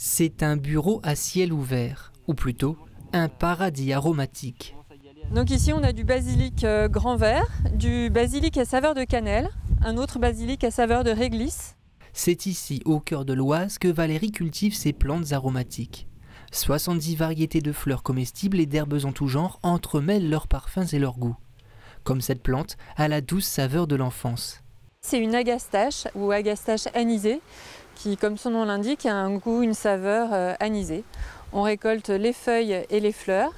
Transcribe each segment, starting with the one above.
C'est un bureau à ciel ouvert, ou plutôt un paradis aromatique. Donc ici on a du basilic grand vert, du basilic à saveur de cannelle, un autre basilic à saveur de réglisse. C'est ici, au cœur de l'Oise, que Valérie cultive ses plantes aromatiques. 70 variétés de fleurs comestibles et d'herbes en tout genre entremêlent leurs parfums et leurs goûts. Comme cette plante à la douce saveur de l'enfance. C'est une agastache ou agastache anisée qui, comme son nom l'indique, a un goût, une saveur anisée. On récolte les feuilles et les fleurs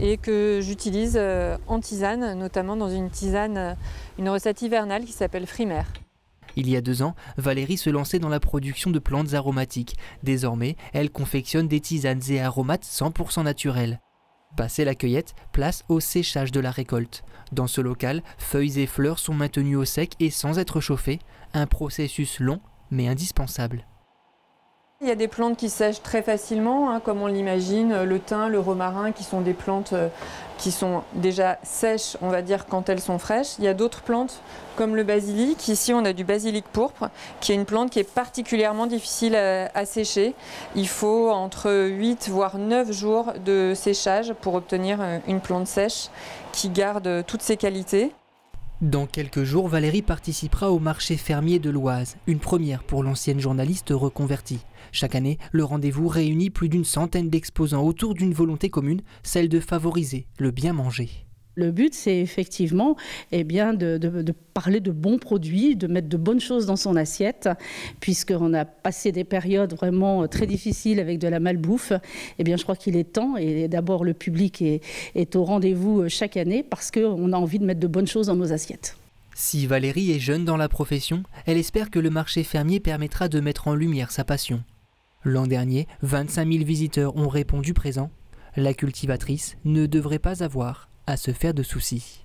et que j'utilise en tisane, notamment dans une tisane, une recette hivernale qui s'appelle Frimaire. Il y a 2 ans, Valérie se lançait dans la production de plantes aromatiques. Désormais, elle confectionne des tisanes et aromates 100% naturels. Passé la cueillette, place au séchage de la récolte. Dans ce local, feuilles et fleurs sont maintenues au sec et sans être chauffées, un processus long mais indispensable. Il y a des plantes qui sèchent très facilement, comme on l'imagine, le thym, le romarin, qui sont des plantes qui sont déjà sèches, on va dire, quand elles sont fraîches. Il y a d'autres plantes comme le basilic. Ici, on a du basilic pourpre, qui est une plante qui est particulièrement difficile à sécher. Il faut entre 8 voire 9 jours de séchage pour obtenir une plante sèche qui garde toutes ses qualités. Dans quelques jours, Valérie participera au marché fermier de l'Oise, une première pour l'ancienne journaliste reconvertie. Chaque année, le rendez-vous réunit plus d'une centaine d'exposants autour d'une volonté commune, celle de favoriser le bien manger. Le but, c'est effectivement de parler de bons produits, de mettre de bonnes choses dans son assiette, puisqu'on a passé des périodes vraiment très difficiles avec de la malbouffe. Je crois qu'il est temps, et d'abord le public est au rendez-vous chaque année, parce qu'on a envie de mettre de bonnes choses dans nos assiettes. Si Valérie est jeune dans la profession, elle espère que le marché fermier permettra de mettre en lumière sa passion. L'an dernier, 25 000 visiteurs ont répondu présents. La cultivatrice ne devrait pas avoir à se faire de soucis.